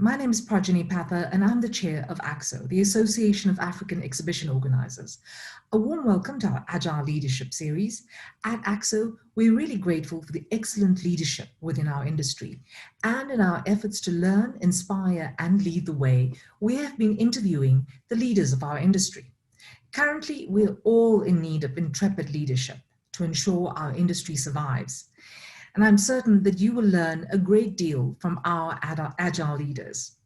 My name is Prajani Patha, and I'm the chair of AAXO, the Association of African Exhibition Organizers. A warm welcome to our Agile Leadership Series. At AAXO, we're really grateful for the excellent leadership within our industry. And in our efforts to learn, inspire, and lead the way, we have been interviewing the leaders of our industry. Currently, we're all in need of intrepid leadership to ensure our industry survives. And I'm certain that you will learn a great deal from our Agile leaders.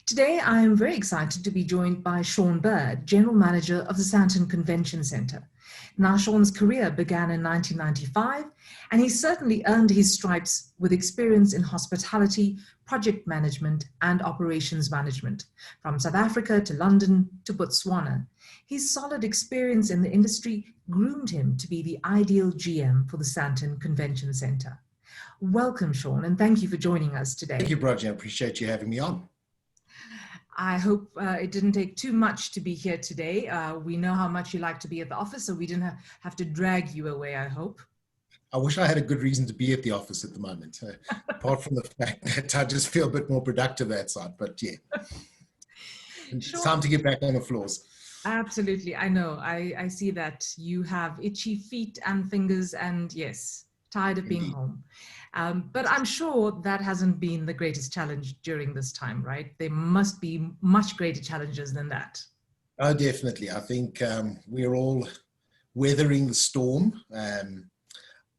Today, I am very excited to be joined by Shaun Bird, General Manager of the Sandton Convention Centre. Now, Shaun's career began in 1995, and he certainly earned his stripes with experience in hospitality, project management, and operations management, from South Africa to London to Botswana. His solid experience in the industry groomed him to be the ideal GM for the Sandton Convention Centre. Welcome, Shaun, and thank you for joining us today. Thank you, Prajani. I appreciate you having me on. I hope it didn't take too much to be here today. We know how much you like to be at the office, so we didn't have to drag you away, I hope. I wish I had a good reason to be at the office at the moment, apart from the fact that I just feel a bit more productive outside, but yeah. It's time to get back on the floors. Absolutely, I know. I see that you have itchy feet and fingers and yes, tired of being home. But I'm sure that hasn't been the greatest challenge during this time, right? There must be much greater challenges than that. Oh, definitely. I think we're all weathering the storm.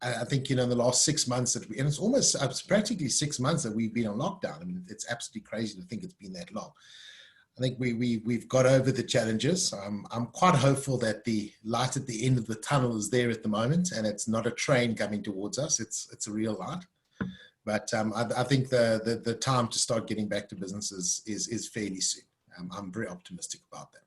I think, in the last 6 months, and it's practically 6 months that we've been on lockdown. I mean, it's absolutely crazy to think it's been that long. I think we've got over the challenges. I'm quite hopeful that the light at the end of the tunnel is there at the moment, and it's not a train coming towards us. It's a real light. But I think the time to start getting back to business is fairly soon. I'm very optimistic about that.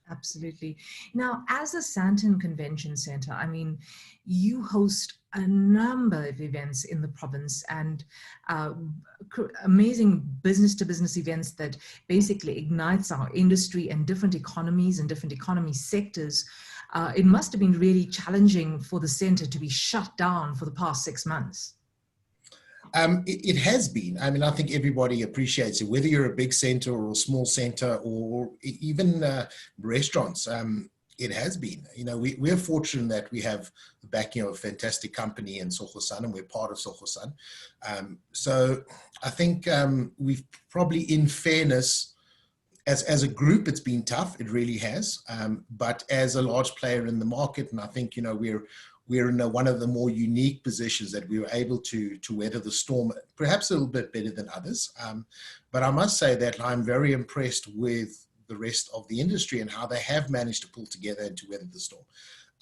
Absolutely. Now, as a Sandton Convention Centre, I mean, you host a number of events in the province and amazing business-to-business events that basically ignites our industry and different economies and different economy sectors. It must have been really challenging for the centre to be shut down for the past 6 months. It has been. I mean, I think everybody appreciates it, whether you're a big center or a small center or even restaurants. It has been. We're fortunate that we have the backing of a fantastic company in Sohosan, and we're part of Sohosan. So I think we've probably, in fairness, as a group, it's been tough. It really has. But as a large player in the market, and I think, we're in one of the more unique positions that we were able to weather the storm, perhaps a little bit better than others. But I must say that I'm very impressed with the rest of the industry and how they have managed to pull together and to weather the storm.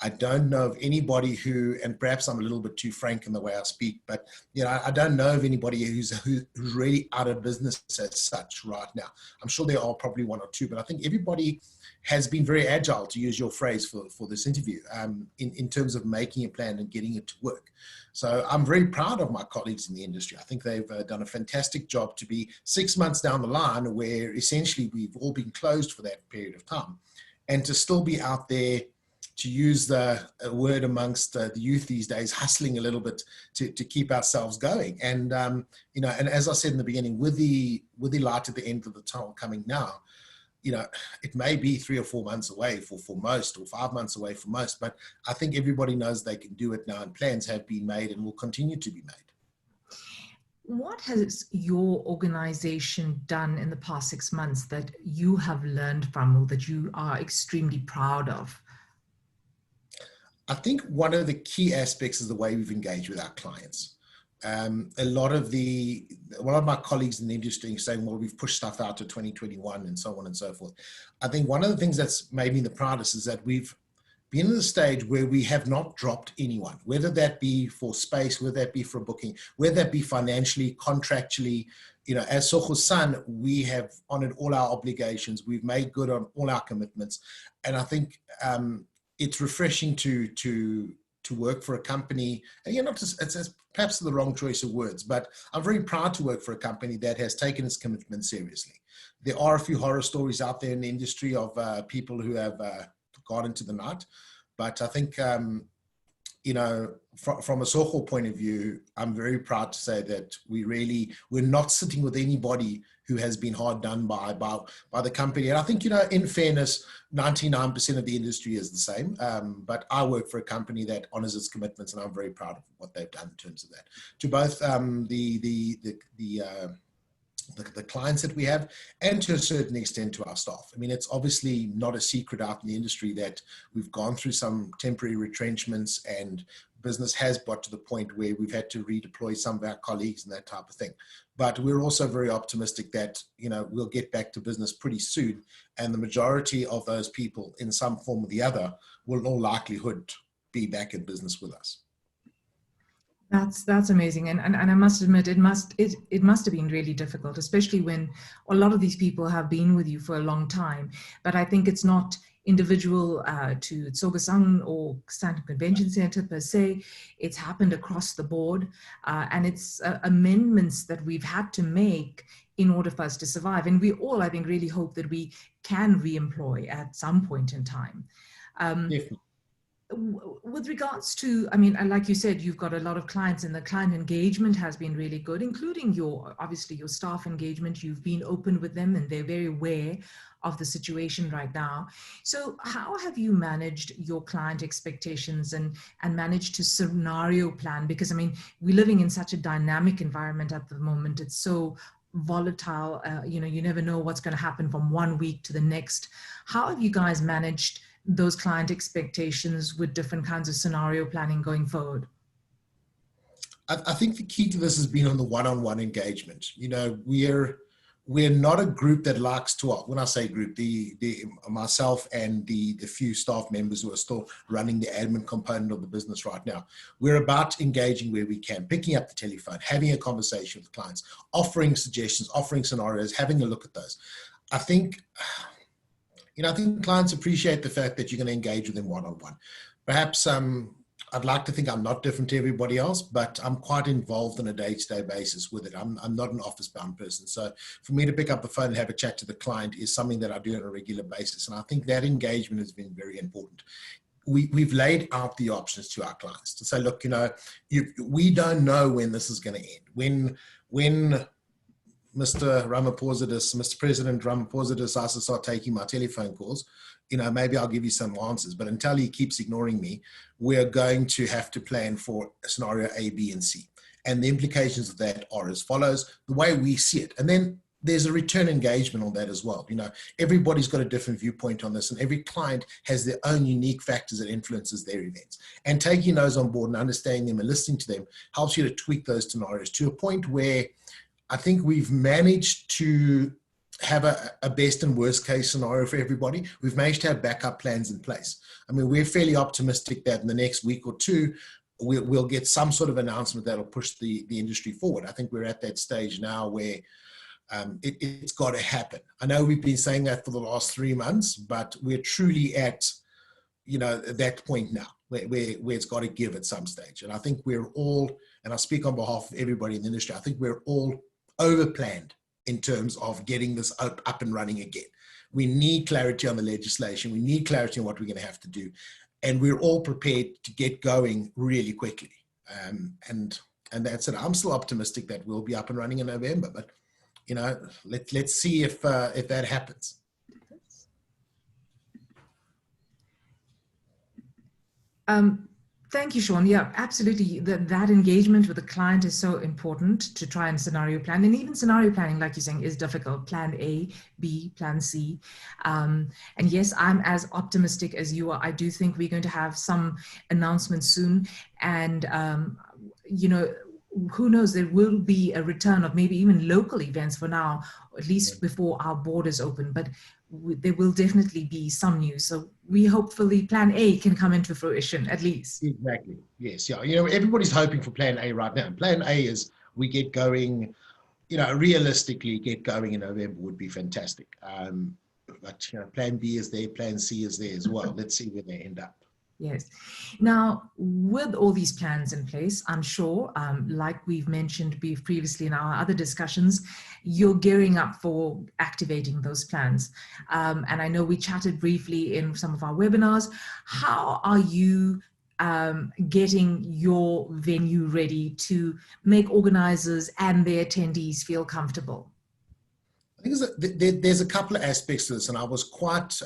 I don't know of anybody who, and perhaps I'm a little bit too frank in the way I speak, but I don't know of anybody who's really out of business as such right now. I'm sure there are probably one or two, but I think everybody has been very agile, to use your phrase for this interview, in terms of making a plan and getting it to work. So I'm very proud of my colleagues in the industry. I think they've done a fantastic job to be 6 months down the line where essentially we've all been closed for that period of time, and to still be out there, to use the word amongst the youth these days, hustling a little bit to keep ourselves going. And, and as I said in the beginning, with the light at the end of the tunnel coming now, it may be 3 or 4 months away for most, or 5 months away for most, but I think everybody knows they can do it now, and plans have been made and will continue to be made. What has your organization done in the past 6 months that you have learned from, or that you are extremely proud of? I think one of the key aspects is the way we've engaged with our clients. A lot of my colleagues in the industry are saying, well, we've pushed stuff out to 2021 and so on and so forth. I think one of the things that's made me the proudest is that we've been in the stage where we have not dropped anyone, whether that be for space, whether that be for booking, whether that be financially, contractually. As Sohosan, we have honored all our obligations. We've made good on all our commitments. And I think it's refreshing to work for a company, and it's perhaps the wrong choice of words, but I'm very proud to work for a company that has taken its commitment seriously. There are a few horror stories out there in the industry of people who have gone into the night, but I think from a Soho point of view, I'm very proud to say that we're not sitting with anybody who has been hard done by the company. And I think, in fairness, 99% of the industry is the same. But I work for a company that honors its commitments, and I'm very proud of what they've done in terms of that. To both the clients that we have, and to a certain extent to our staff. I mean, it's obviously not a secret out in the industry that we've gone through some temporary retrenchments, and business has got to the point where we've had to redeploy some of our colleagues and that type of thing. But we're also very optimistic that, we'll get back to business pretty soon, and the majority of those people in some form or the other will in all likelihood be back in business with us. That's amazing, and I must admit it must have been really difficult, especially when a lot of these people have been with you for a long time. But I think it's not individual to Tsogasang or Sandton Convention Centre per se. It's happened across the board, and it's amendments that we've had to make in order for us to survive. And we all, I think, really hope that we can re-employ at some point in time. Definitely. With regards to, I mean, like you said, you've got a lot of clients, and the client engagement has been really good, including obviously your staff engagement. You've been open with them, and they're very aware of the situation right now. So how have you managed your client expectations and managed to scenario plan? Because, I mean, we're living in such a dynamic environment at the moment. It's so volatile. You never know what's going to happen from one week to the next. How have you guys managed those client expectations with different kinds of scenario planning going forward? I think the key to this has been on the one-on-one engagement. We're not a group that likes to, when I say group, the myself and the few staff members who are still running the admin component of the business right now, we're about engaging where we can, picking up the telephone, having a conversation with clients, offering suggestions, offering scenarios, having a look at those. I think clients appreciate the fact that you're going to engage with them one-on-one. Perhaps I'd like to think I'm not different to everybody else, but I'm quite involved on a day-to-day basis with it. I'm not an office-bound person. So for me to pick up the phone and have a chat to the client is something that I do on a regular basis. And I think that engagement has been very important. We've laid out the options to our clients to say, look, we don't know when this is going to end. When Mr. President Ramaphosa decides to start taking my telephone calls, maybe I'll give you some answers. But until he keeps ignoring me, we're going to have to plan for scenario A, B, and C. And the implications of that are as follows, the way we see it. And then there's a return engagement on that as well. Everybody's got a different viewpoint on this, and every client has their own unique factors that influences their events. And taking those on board and understanding them and listening to them helps you to tweak those scenarios to a point where I think we've managed to have a best and worst case scenario for everybody. We've managed to have backup plans in place. I mean, we're fairly optimistic that in the next week or two, we'll get some sort of announcement that'll push the industry forward. I think we're at that stage now where it's got to happen. I know we've been saying that for the last 3 months, but we're truly at, that point now where it's got to give at some stage. And I think we're all, and I speak on behalf of everybody in the industry, I think we're all overplanned in terms of getting this up and running again. We need clarity on the legislation. We need clarity on what we're going to have to do. And we're all prepared to get going really quickly. And that's it. I'm still optimistic that we'll be up and running in November, but let's see if that happens. Thank you, Shaun. Yeah, absolutely. That engagement with the client is so important to try and scenario plan. And even scenario planning, like you're saying, is difficult. Plan A, B, plan C. And yes, I'm as optimistic as you are. I do think we're going to have some announcements soon. And, who knows, there will be a return of maybe even local events for now, at least before our borders open. But there will definitely be some news. So we hopefully plan A can come into fruition at least. Exactly. Yes. Yeah. Everybody's hoping for plan A right now. Plan A is we get going, realistically get going in November would be fantastic. But plan B is there, plan C is there as well. Let's see where they end up. Yes. Now, with all these plans in place, I'm sure, like we've mentioned previously in our other discussions, you're gearing up for activating those plans. And I know we chatted briefly in some of our webinars. How are you getting your venue ready to make organizers and their attendees feel comfortable? I think there's a couple of aspects to this, and I was quite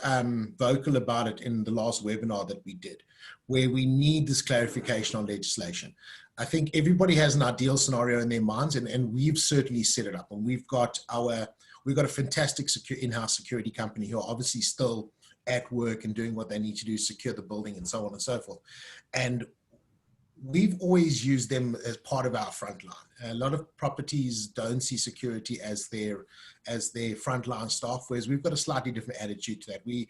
vocal about it in the last webinar that we did, where we need this clarification on legislation. I think everybody has an ideal scenario in their minds, and we've certainly set it up. And we've got a fantastic in-house security company who are obviously still at work and doing what they need to do, secure the building and so on and so forth. And we've always used them as part of our frontline. A lot of properties don't see security as their frontline staff, whereas we've got a slightly different attitude to that. We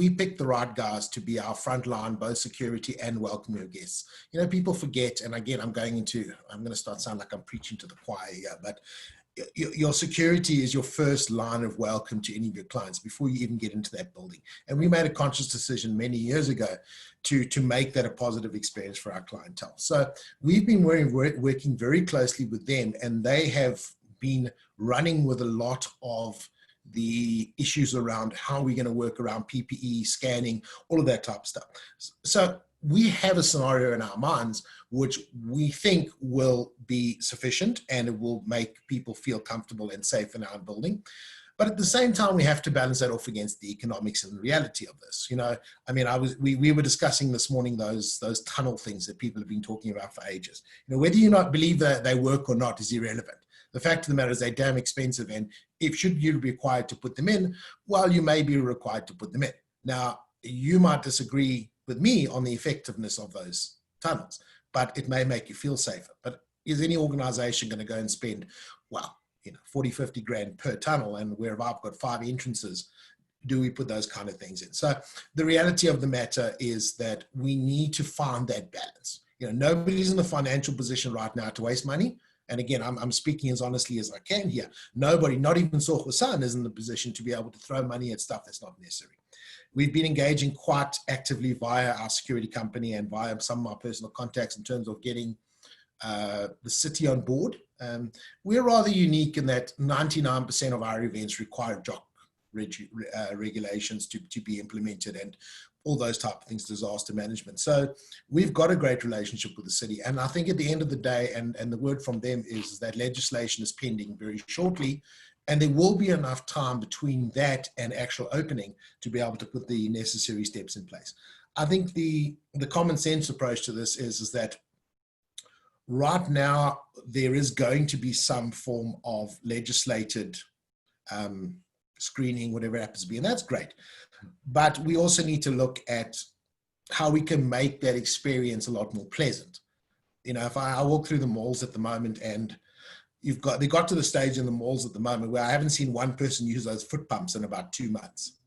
pick the right guys to be our frontline, both security and welcome your guests. You know, people forget, and again, I'm going to start sound like I'm preaching to the choir here, but your security is your first line of welcome to any of your clients before you even get into that building. And we made a conscious decision many years ago to make that a positive experience for our clientele. So we've been working very closely with them, and they have been running with a lot of the issues around how we're going to work around PPE, scanning, all of that type of stuff. So we have a scenario in our minds which we think will be sufficient, and it will make people feel comfortable and safe in our building. But at the same time, we have to balance that off against the economics and the reality of this. You know, I mean, we were discussing this morning those tunnel things that people have been talking about for ages. You know, whether you not believe that they work or not is irrelevant. The fact of the matter is they're damn expensive, and if should you be required to put them in, well, you may be required to put them in. Now, you might disagree with me on the effectiveness of those tunnels, but it may make you feel safer. But is any organization going to go and spend, well, 40, 50 grand per tunnel, and where I've got 5 entrances, do we put those kind of things in? So the reality of the matter is that we need to find that balance. You know, nobody's in the financial position right now to waste money. And again, I'm speaking as honestly as I can here. Nobody, not even Soch Hassan, is in the position to be able to throw money at stuff that's not necessary. We've been engaging quite actively via our security company and via some of my personal contacts in terms of getting the city on board. We're rather unique in that 99% of our events require JOC regulations to be implemented, and all those type of things, disaster management. So we've got a great relationship with the city. And I think at the end of the day, and the word from them is that legislation is pending very shortly, and there will be enough time between that and actual opening to be able to put the necessary steps in place. I think the common sense approach to this is that right now there is going to be some form of legislated screening, whatever it happens to be, and that's great. But we also need to look at how we can make that experience a lot more pleasant. You know, if I walk through the malls at the moment, and they got to the stage in the malls at the moment where I haven't seen one person use those foot pumps in about 2 months.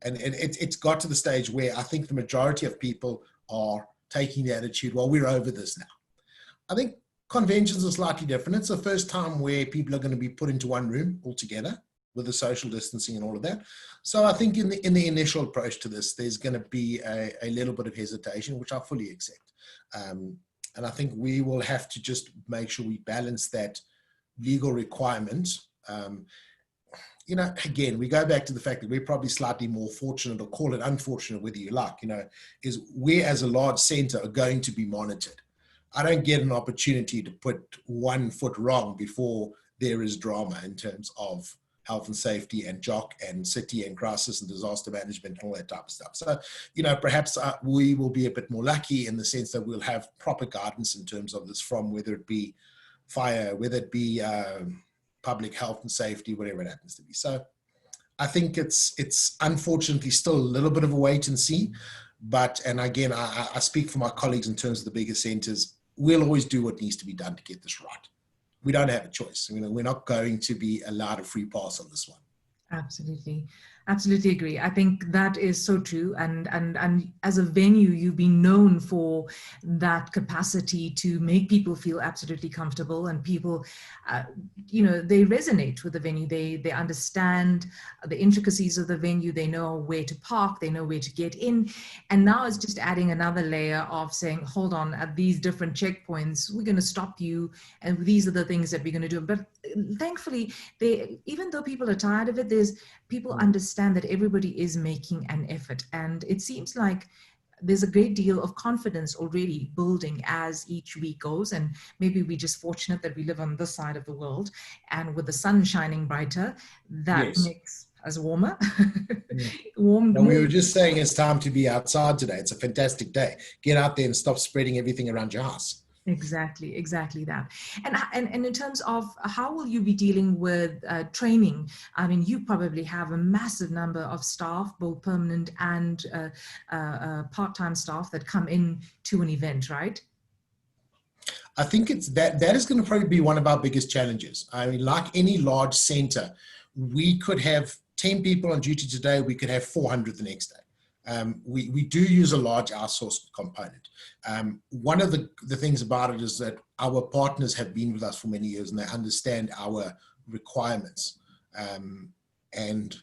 And it's got to the stage where I think the majority of people are taking the attitude, well, we're over this now. I think conventions are slightly different. It's the first time where people are going to be put into one room altogether with the social distancing and all of that. So I think in the initial approach to this, there's going to be a little bit of hesitation, which I fully accept. And I think we will have to just make sure we balance that legal requirement. You know, again, we go back to the fact that we're probably slightly more fortunate, or call it unfortunate, whether you like, you know, is we as a large center are going to be monitored. I don't get an opportunity to put 1 foot wrong before there is drama in terms of health and safety and JOC and city and crisis and disaster management and all that type of stuff. So, you know, perhaps we will be a bit more lucky in the sense that we'll have proper guidance in terms of this, from whether it be fire, whether it be public health and safety, whatever it happens to be. So I think it's unfortunately still a little bit of a wait and see. But, and again, I speak for my colleagues in terms of the bigger centers, we'll always do what needs to be done to get this right. We don't have a choice. You know, we're not going to be allowed a free pass on this one. Absolutely. Absolutely agree. I think that is so true. And as a venue, you've been known for that capacity to make people feel absolutely comfortable, and people, you know, they resonate with the venue. They understand the intricacies of the venue. They know where to park. They know where to get in. And now it's just adding another layer of saying, hold on, at these different checkpoints, we're going to stop you. And these are the things that we're going to do. But thankfully, even though people are tired of it, people understand that everybody is making an effort. And it seems like there's a great deal of confidence already building as each week goes. And maybe we're just fortunate that we live on this side of the world, and with the sun shining brighter, that Yes. makes us warmer. Yeah. Warm And we more. were just saying it's time to be outside today. It's a fantastic day. Get out there and stop spreading everything around your house. Exactly that. And in terms of how will you be dealing with training? I mean, you probably have a massive number of staff, both permanent and part-time staff, that come in to an event, right? I think it's that is going to probably be one of our biggest challenges. I mean, like any large center, we could have 10 people on duty today. We could have 400 the next day. We do use a large outsourced component. One of the things about it is that our partners have been with us for many years and they understand our requirements. And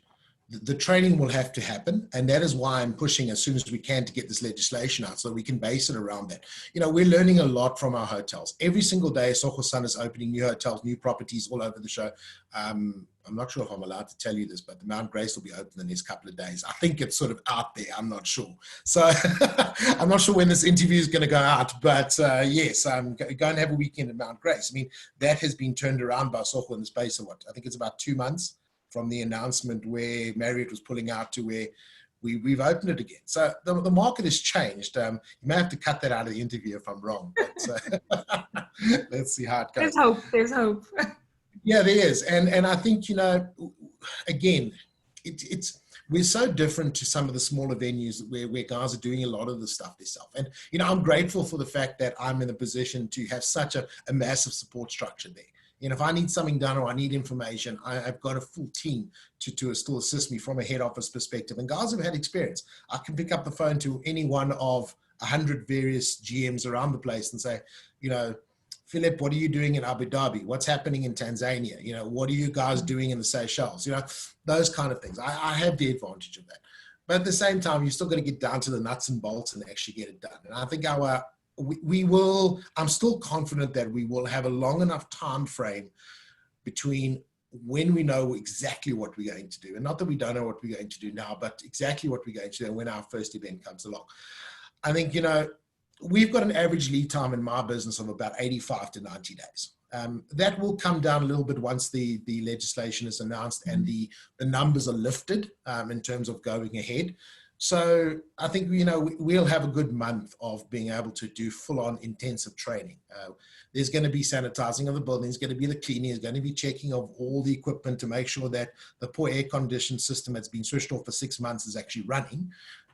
the training will have to happen. And that is why I'm pushing as soon as we can to get this legislation out so that we can base it around that. You know, we're learning a lot from our hotels. Every single day, Soho Sun is opening new hotels, new properties all over the show. I'm not sure if I'm allowed to tell you this, but the Mount Grace will be open the next couple of days. I think it's sort of out there. I'm not sure. So I'm not sure when this interview is going to go out, but yes, I'm going to have a weekend at Mount Grace. I mean, that has been turned around by Soho in the space of what? I think it's about 2 months from the announcement where Marriott was pulling out to where we've opened it again. So the market has changed. You may have to cut that out of the interview if I'm wrong, but let's see how it goes. There's hope. Yeah, there is. And I think, you know, again, we're so different to some of the smaller venues where guys are doing a lot of the stuff themselves. And, you know, I'm grateful for the fact that I'm in a position to have such a massive support structure there. You know, if I need something done or I need information, I've got a full team to still assist me from a head office perspective. And guys have had experience. I can pick up the phone to any one of 100 various GMs around the place and say, you know, Philip, what are you doing in Abu Dhabi? What's happening in Tanzania? You know, what are you guys doing in the Seychelles? You know, those kind of things. I have the advantage of that. But at the same time, you still got to get down to the nuts and bolts and actually get it done. And I think I'm still confident that we will have a long enough time frame between when we know exactly what we're going to do. And not that we don't know what we're going to do now, but exactly what we're going to do and when our first event comes along. I think, you know, we've got an average lead time in my business of about 85 to 90 days. That will come down a little bit once the legislation is announced and the numbers are lifted in terms of going ahead. So I think, you know, we'll have a good month of being able to do full-on intensive training. There's going to be sanitizing of the building. There's going to be the cleaning. There's going to be checking of all the equipment to make sure that the poor air conditioned system that's been switched off for 6 months is actually running.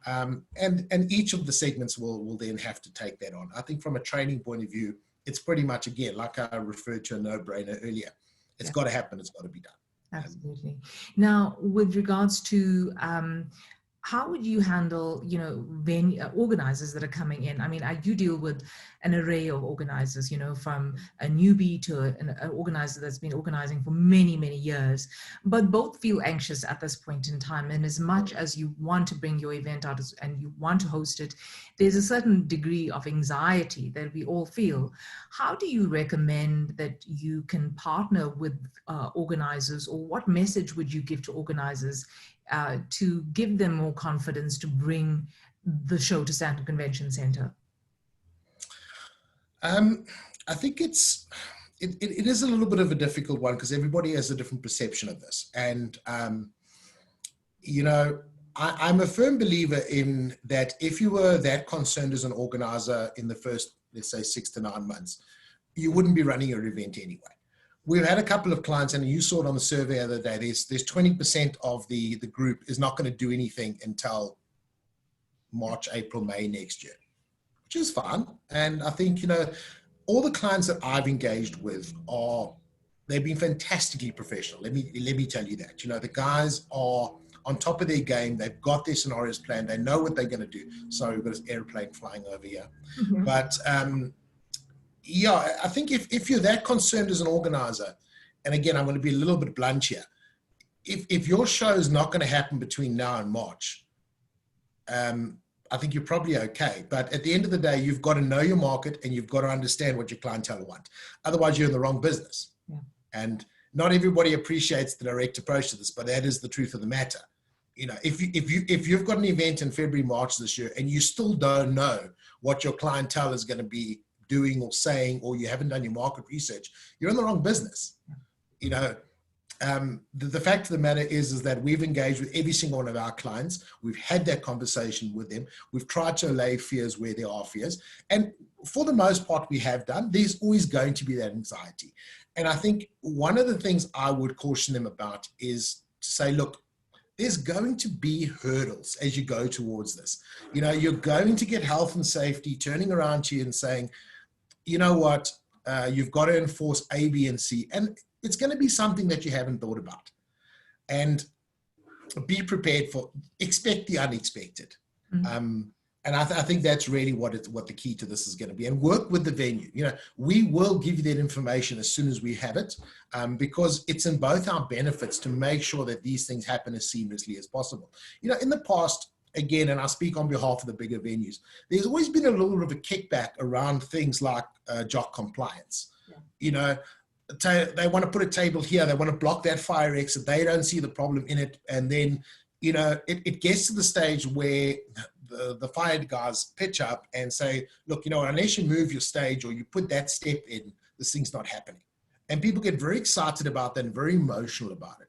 And each of the segments will then have to take that on. I think from a training point of view, it's pretty much, again, like I referred to a no-brainer earlier. It's got to happen. It's got to be done. Absolutely. Now, with regards to how would you handle, you know, organizers that are coming in? I mean, I do deal with an array of organizers, you know, from a newbie to an organizer that's been organizing for many, many years, but both feel anxious at this point in time. And as much as you want to bring your event out and you want to host it, there's a certain degree of anxiety that we all feel. How do you recommend that you can partner with organizers, or what message would you give to organizers to give them more confidence to bring the show to Sandton Convention Centre? I think it is a little bit of a difficult one because everybody has a different perception of this. And, you know, I'm a firm believer in that if you were that concerned as an organizer in the first, let's say, 6 to 9 months, you wouldn't be running your event anyway. We've had a couple of clients, and you saw it on the survey the other day, there's 20% of the group is not going to do anything until March, April, May next year, which is fine. And I think, you know, all the clients that I've engaged with they've been fantastically professional. Let me tell you that. You know, the guys are on top of their game. They've got their scenarios planned. They know what they're going to do. Sorry, we've got an airplane flying over here. Mm-hmm. But yeah, I think if you're that concerned as an organizer, and again, I'm going to be a little bit blunt here, if your show is not going to happen between now and March, I think you're probably okay. But at the end of the day, you've got to know your market and you've got to understand what your clientele want. Otherwise, you're in the wrong business. Yeah. And not everybody appreciates the direct approach to this, but that is the truth of the matter. if you've got an event in February, March this year, and you still don't know what your clientele is going to be doing or saying, or you haven't done your market research, you're in the wrong business. The fact of the matter is that we've engaged with every single one of our clients. We've had that conversation with them. We've tried to allay fears where there are fears. And for the most part, we have done. There's always going to be that anxiety. And I think one of the things I would caution them about is to say, look, there's going to be hurdles as you go towards this. You're going to get health and safety turning around to you and saying, you know what, you've got to enforce A, B, and C. And it's going to be something that you haven't thought about. And be prepared for, expect the unexpected. Mm-hmm. And I think that's really what the key to this is going to be. And work with the venue. We will give you that information as soon as we have it, because it's in both our benefits to make sure that these things happen as seamlessly as possible. In the past, again, and I speak on behalf of the bigger venues, there's always been a little bit of a kickback around things like JOC compliance. Yeah. They want to put a table here, they want to block that fire exit, they don't see the problem in it, and then it gets to the stage where the fire guys pitch up and say, look, unless you move your stage or you put that step in, this thing's not happening. And people get very excited about that and very emotional about it.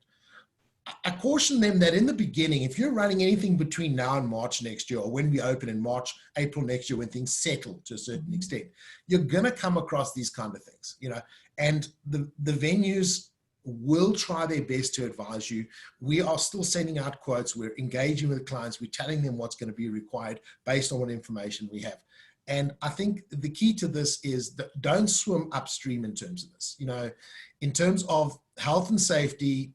I caution them that in the beginning, if you're running anything between now and March next year, or when we open in March, April next year, when things settle to a certain extent, you're going to come across these kind of things, and the venues will try their best to advise you. We are still sending out quotes. We're engaging with clients. We're telling them what's going to be required based on what information we have. And I think the key to this is that don't swim upstream in terms of this. In terms of health and safety,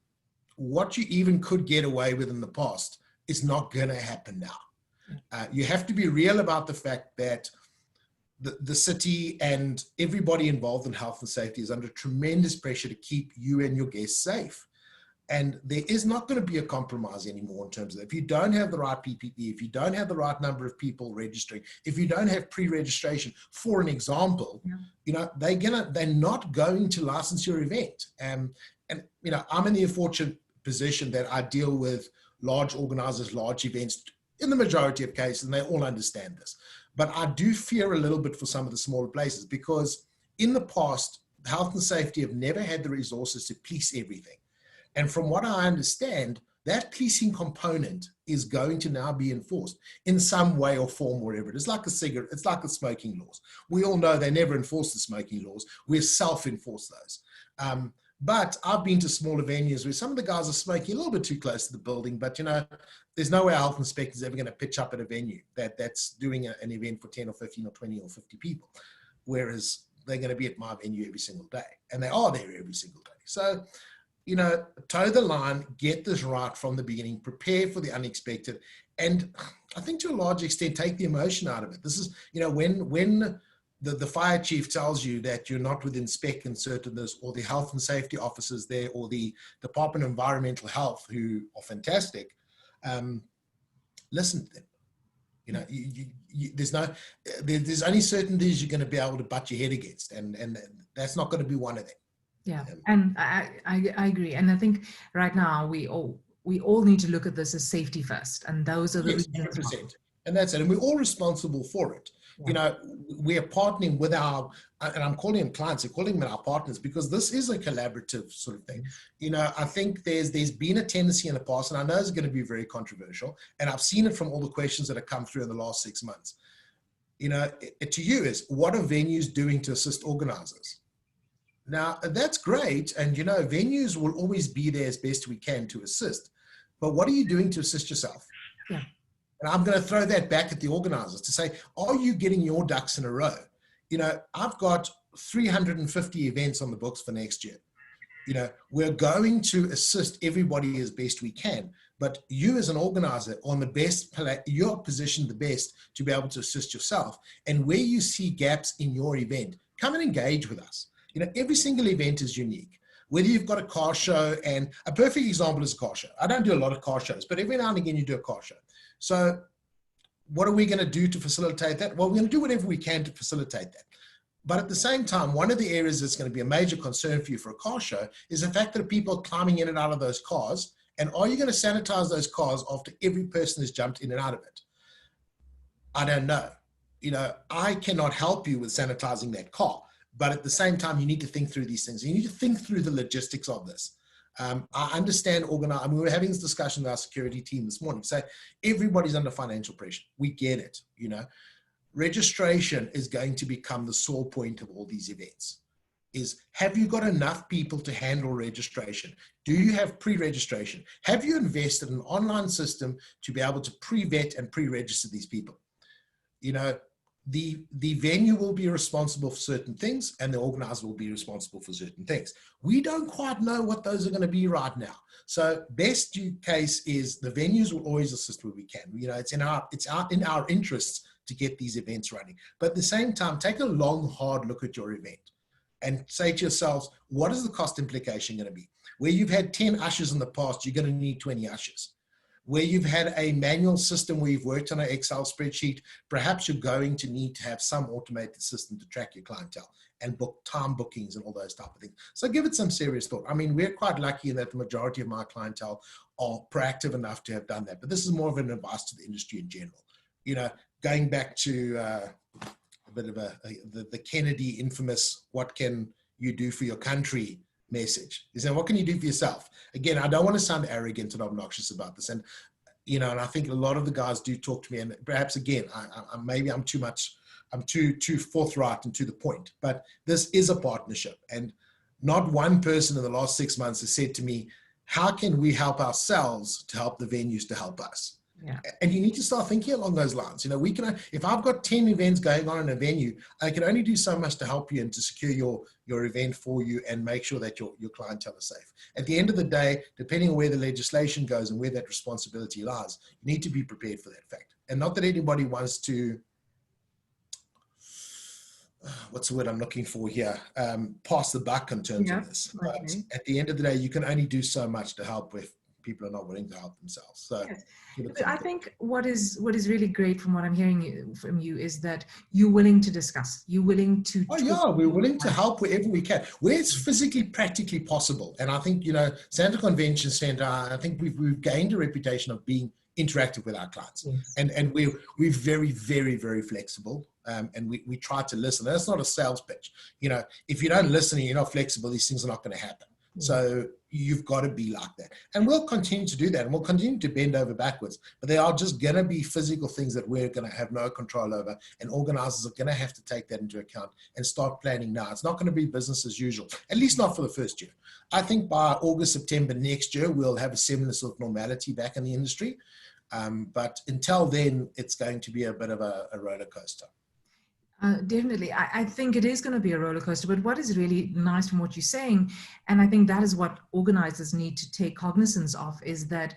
what you even could get away with in the past is not going to happen now. You have to be real about the fact that the city and everybody involved in health and safety is under tremendous pressure to keep you and your guests safe. And there is not going to be a compromise anymore in terms of that. If you don't have the right PPE, if you don't have the right number of people registering, if you don't have pre-registration, for an example, they're not going to license your event. And I'm in the unfortunate position that I deal with large organizers, large events in the majority of cases, and they all understand this. But I do fear a little bit for some of the smaller places, because in the past, health and safety have never had the resources to police everything. And from what I understand, that policing component is going to now be enforced in some way or form, wherever it is. Like a cigarette, it's like the smoking laws. We all know they never enforce the smoking laws. We self-enforce those. But I've been to smaller venues where some of the guys are smoking a little bit too close to the building, but there's no way a health inspector is ever going to pitch up at a venue that's doing an event for 10 or 15 or 20 or 50 people, whereas they're going to be at my venue every single day, and they are there every single day. So, toe the line, get this right from the beginning, prepare for the unexpected, and I think to a large extent, take the emotion out of it. This is, when the fire chief tells you that you're not within spec and certainty, or the health and safety officers there, or the Department of Environmental Health, who are fantastic, listen to them. There's only certain things you're going to be able to butt your head against, and that's not going to be one of them. Yeah, and I agree. And I think right now we all need to look at this as safety first, and those are the reasons. 100%. And that's it. And we're all responsible for it. Yeah. We are partnering with and I'm calling them clients, I'm calling them our partners, because this is a collaborative sort of thing. I think there's been a tendency in the past, and I know it's going to be very controversial, and I've seen it from all the questions that have come through in the last 6 months. To you is, what are venues doing to assist organizers? Now, that's great, and venues will always be there as best we can to assist, but what are you doing to assist yourself? Yeah. And I'm going to throw that back at the organizers to say, are you getting your ducks in a row? I've got 350 events on the books for next year. We're going to assist everybody as best we can, but you as an organizer on the best, you're positioned the best to be able to assist yourself. And where you see gaps in your event, come and engage with us. Every single event is unique. Whether you've got a car show, and a perfect example is a car show. I don't do a lot of car shows, but every now and again you do a car show. So what are we going to do to facilitate that? Well, we're going to do whatever we can to facilitate that. But at the same time, one of the areas that's going to be a major concern for you for a car show is the fact that people are climbing in and out of those cars And are you going to sanitize those cars after every person has jumped in and out of it? I don't know. I cannot help you with sanitizing that car. But at the same time, you need to think through these things. You need to think through the logistics of this. I understand we were having this discussion with our security team this morning. So everybody's under financial pressure. We get it. Registration is going to become the sore point of all these events. Have you got enough people to handle registration? Do you have pre-registration? Have you invested in an online system to be able to pre-vet and pre-register these people? The venue will be responsible for certain things and the organizer will be responsible for certain things. We don't quite know what those are going to be right now. So best case is the venues will always assist where we can. It's in our interests to get these events running. But at the same time, take a long, hard look at your event and say to yourselves, what is the cost implication going to be? Where you've had 10 ushers in the past, you're going to need 20 ushers. Where you've had a manual system where you've worked on an Excel spreadsheet, perhaps you're going to need to have some automated system to track your clientele and book time bookings and all those type of things. So give it some serious thought. I mean, we're quite lucky in that the majority of my clientele are proactive enough to have done that. But this is more of an advice to the industry in general. Going back to a bit of the Kennedy infamous, what can you do for your country message. You say, what can you do for yourself? Again, I don't want to sound arrogant and obnoxious about this. And, and I think a lot of the guys do talk to me, and perhaps again, maybe I'm too forthright and to the point, but this is a partnership. And not one person in the last 6 months has said to me, how can we help ourselves to help the venues to help us? Yeah. And you need to start thinking along those lines. If I've got 10 events going on in a venue, I can only do so much to help you and to secure your event for you and make sure that your clientele is safe. At the end of the day, depending on where the legislation goes and where that responsibility lies, you need to be prepared for that fact. And not that anybody wants to, what's the word I'm looking for here, pass the buck in terms of this. But at the end of the day, you can only do so much to help with people are not willing to help themselves. So yes. I think what is really great from what I'm hearing from you is that you're willing to discuss, you're willing to we're willing to help wherever we can, where it's physically practically possible. And I think Sandton Convention Centre, I think we've gained a reputation of being interactive with our clients. Yes. And we're very, very, very flexible. And we try to listen. That's not a sales pitch. If you don't listen and you're not flexible, these things are not going to happen. So you've got to be like that. And we'll continue to do that. And we'll continue to bend over backwards. But there are just going to be physical things that we're going to have no control over. And organizers are going to have to take that into account and start planning now. It's not going to be business as usual, at least not for the first year. I think by August, September next year, we'll have a semblance of normality back in the industry. But until then, it's going to be a bit of a roller coaster. Definitely. I think it is going to be a roller coaster, but what is really nice from what you're saying, and I think that is what organizers need to take cognizance of, is that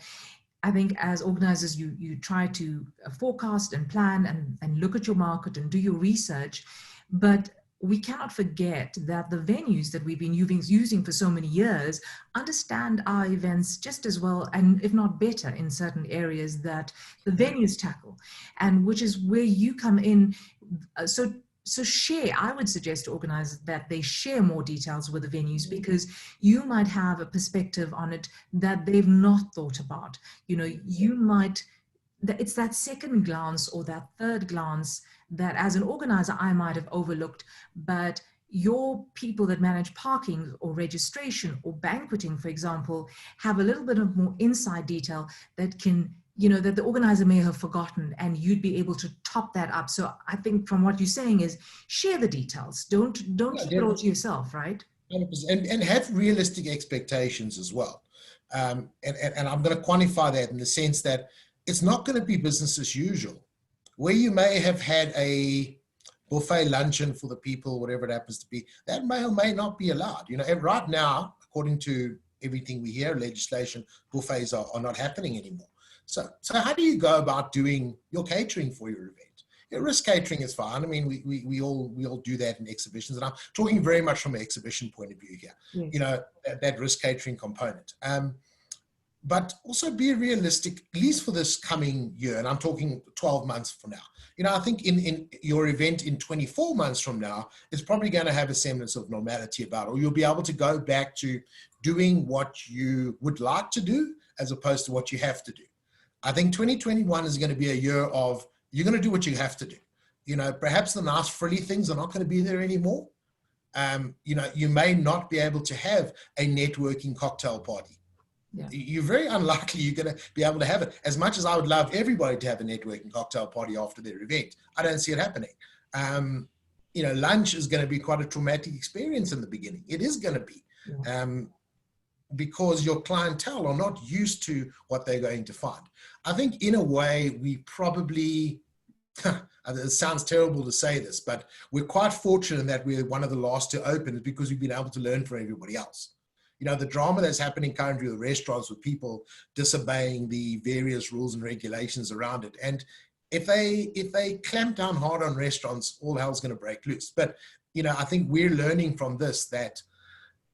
I think as organizers, you try to forecast and plan and look at your market and do your research, but we cannot forget that the venues that we've been using for so many years understand our events just as well, and if not better, in certain areas that the venues tackle, and which is where you come in. So share, I would suggest to organizers that they share more details with the venues, because you might have a perspective on it that they've not thought about. You might, it's that second glance or that third glance that as an organizer I might have overlooked, but your people that manage parking or registration or banqueting, for example, have a little bit of more inside detail that can, that the organizer may have forgotten, and you'd be able to top that up. So I think from what you're saying is share the details. Don't keep it all to yourself, right? 100%. And have realistic expectations as well. And I'm going to quantify that in the sense that it's not going to be business as usual. Where you may have had a buffet luncheon for the people, whatever it happens to be, that may or may not be allowed. Right now, according to everything we hear, legislation, buffets are not happening anymore. So how do you go about doing your catering for your event? Risk catering is fine. I mean, we all do that in exhibitions, and I'm talking very much from an exhibition point of view here. Yes. That risk catering component. But also be realistic, at least for this coming year, and I'm talking 12 months from now. I think in your event in 24 months from now, it's probably going to have a semblance of normality about it, or you'll be able to go back to doing what you would like to do, as opposed to what you have to do. I think 2021 is going to be a year of, you're going to do what you have to do. Perhaps the nice frilly things are not going to be there anymore. You may not be able to have a networking cocktail party. Yeah. You're very unlikely you're going to be able to have it. As much as I would love everybody to have a networking cocktail party after their event, I don't see it happening. Lunch is going to be quite a traumatic experience in the beginning. It is going to be. Yeah. Because your clientele are not used to what they're going to find. I think in a way we probably, it sounds terrible to say this, but we're quite fortunate in that we're one of the last to open because we've been able to learn from everybody else. The drama that's happening currently with restaurants, with people disobeying the various rules and regulations around it. And if they clamp down hard on restaurants, all hell's going to break loose. But, I think we're learning from this that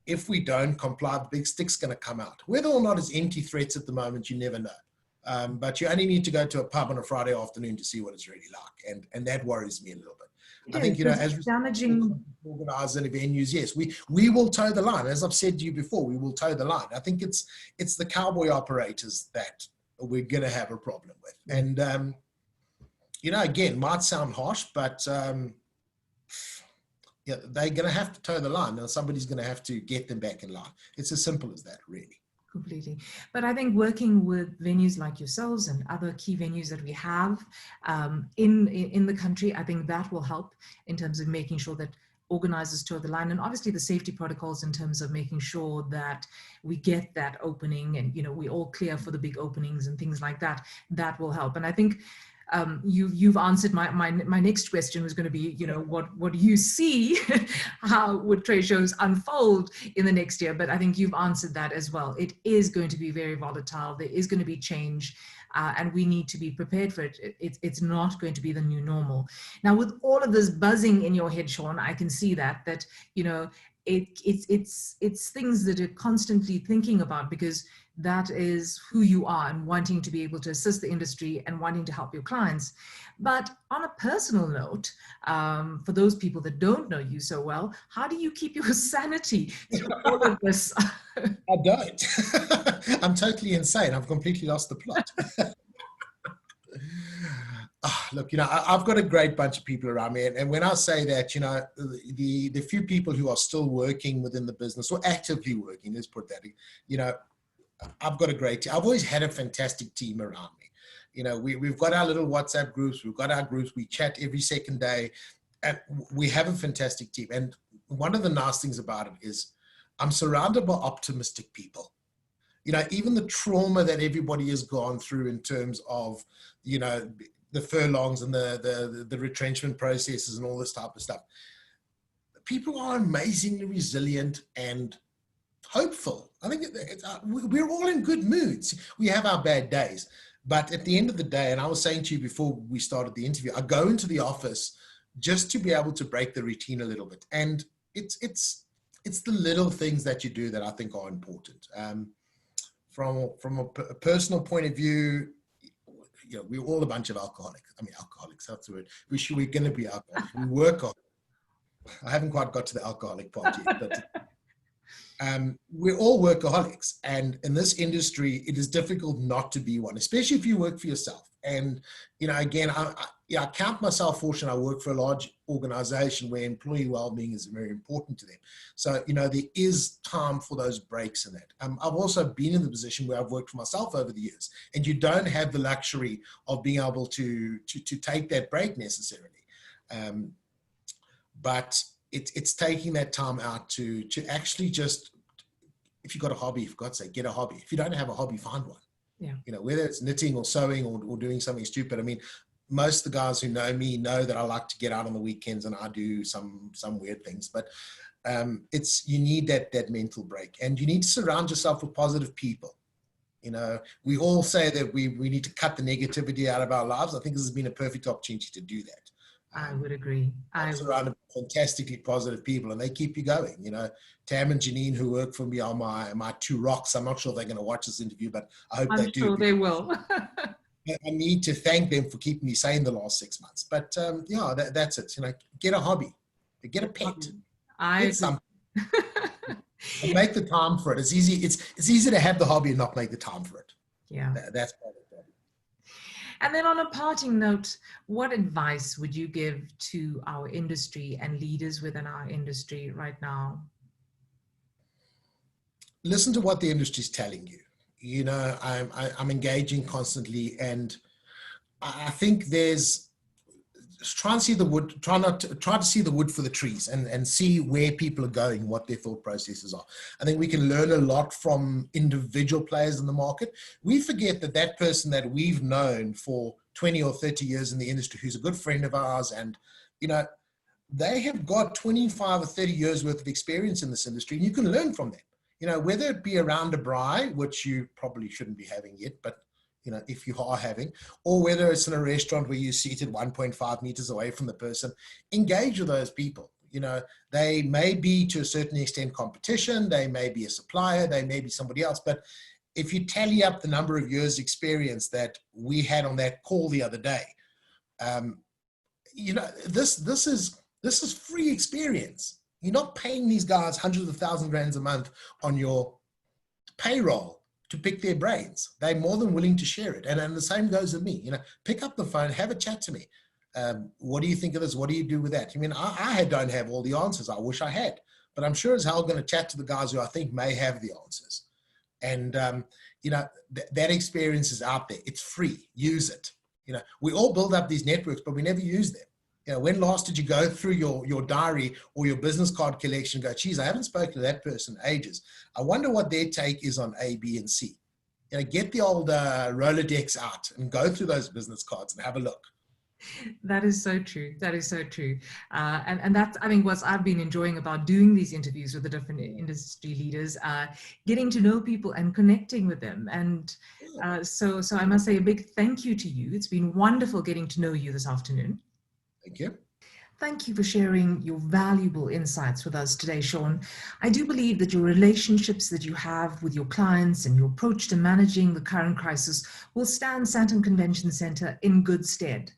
if we don't comply, the big stick's going to come out. Whether or not it's empty threats at the moment, you never know. But you only need to go to a pub on a Friday afternoon to see what it's really like. And that worries me a little bit. I think, as damaging organizers and venues, yes, we will toe the line. As I've said to you before, we will toe the line. I think it's the cowboy operators that we're going to have a problem with. And, again, might sound harsh, but they're going to have to toe the line. Now, somebody's going to have to get them back in line. It's as simple as that, really. Completely. But I think working with venues like yourselves and other key venues that we have in the country, I think that will help in terms of making sure that organizers toe the line, and obviously the safety protocols in terms of making sure that we get that opening and, we all clear for the big openings and things like that. That will help. And I think you've answered my next question was going to be, what do you see, how would trade shows unfold in the next year? But I think you've answered that as well. It is going to be very volatile. There is going to be change, and we need to be prepared for it. It's not going to be the new normal. Now, with all of this buzzing in your head, Shaun, I can see that it's things that you're constantly thinking about, because that is who you are, and wanting to be able to assist the industry and wanting to help your clients. But on a personal note, for those people that don't know you so well, how do you keep your sanity through all of this? I don't. I'm totally insane. I've completely lost the plot. Look, I've got a great bunch of people around me. And when I say that, the few people who are still working within the business, or actively working, let's put that, I've got a great team. I've always had a fantastic team around me. We've got our little WhatsApp groups. We've got our groups. We chat every second day. And we have a fantastic team. And one of the nice things about it is I'm surrounded by optimistic people. Even the trauma that everybody has gone through in terms of, the furlongs and the retrenchment processes and all this type of stuff. People are amazingly resilient and hopeful. I think we're all in good moods. We have our bad days, but at the end of the day, and I was saying to you before we started the interview, I go into the office just to be able to break the routine a little bit. And it's the little things that you do that I think are important. From a personal point of view, we're all a bunch of alcoholics. I mean, alcoholics, that's the word. We're going to be alcoholics. We work on. I haven't quite got to the alcoholic part yet, but we're all workaholics. And in this industry, it is difficult not to be one, especially if you work for yourself. And, again, I count myself fortunate. I work for a large organization where employee well-being is very important to them. So, there is time for those breaks in that. I've also been in the position where I've worked for myself over the years, and you don't have the luxury of being able to take that break necessarily. But it's taking that time out to actually just, if you've got a hobby, for God's sake, get a hobby. If you don't have a hobby, find one. Yeah. Whether it's knitting or sewing or doing something stupid. I mean, most of the guys who know me know that I like to get out on the weekends and I do some weird things, but you need that mental break, and you need to surround yourself with positive people. We all say that we need to cut the negativity out of our lives. I think this has been a perfect opportunity to do that. I would agree. I'm surrounded by fantastically positive people, and they keep you going. Tam and Janine, who work for me, are my two rocks. I'm not sure they're going to watch this interview, but I hope they do. I'm sure they will. I need to thank them for keeping me sane the last 6 months. But that's it. Get a hobby, get a pet, get something, and make the time for it. It's easy. It's easy to have the hobby and not make the time for it. Yeah. That's part of the problem. And then on a parting note, what advice would you give to our industry and leaders within our industry right now? Listen to what the industry is telling you. I'm engaging constantly, and I think there's try and see the wood, try to see the wood for the trees, and see where people are going, what their thought processes are. I think we can learn a lot from individual players in the market. We forget that that person that we've known for 20 or 30 years in the industry, who's a good friend of ours, and they have got 25 or 30 years worth of experience in this industry, and you can learn from them. Whether it be around a braai, which you probably shouldn't be having yet, but if you are having, or whether it's in a restaurant where you're seated 1.5 meters away from the person, engage with those people. They may be to a certain extent competition, they may be a supplier, they may be somebody else, but if you tally up the number of years experience that we had on that call the other day, this is free experience. You're not paying these guys hundreds of thousands of rands a month on your payroll to pick their brains. They're more than willing to share it. And the same goes with me. Pick up the phone, have a chat to me. What do you think of this? What do you do with that? I don't have all the answers. I wish I had, but I'm sure as hell going to chat to the guys who I think may have the answers. And, that experience is out there. It's free. Use it. We all build up these networks, but we never use them. When last did you go through your diary or your business card collection and go, geez, I haven't spoken to that person in ages. I wonder what their take is on A, B, and C. Get the old Rolodex out and go through those business cards and have a look. That is so true. That is so true. And that's, what I've been enjoying about doing these interviews with the different industry leaders, getting to know people and connecting with them. And so I must say a big thank you to you. It's been wonderful getting to know you this afternoon. Thank you. Thank you for sharing your valuable insights with us today, Shaun. I do believe that your relationships that you have with your clients and your approach to managing the current crisis will stand Sandton Convention Centre in good stead.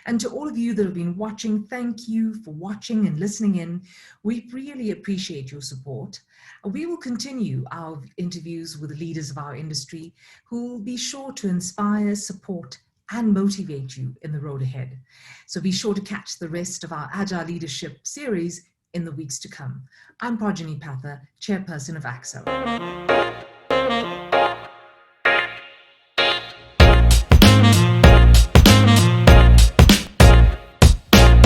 And to all of you that have been watching, thank you for watching and listening in. We really appreciate your support. We will continue our interviews with the leaders of our industry who will be sure to inspire, support, and motivate you in the road ahead. So be sure to catch the rest of our Agile Leadership Series in the weeks to come. I'm Prajani Patha, Chairperson of AAXO.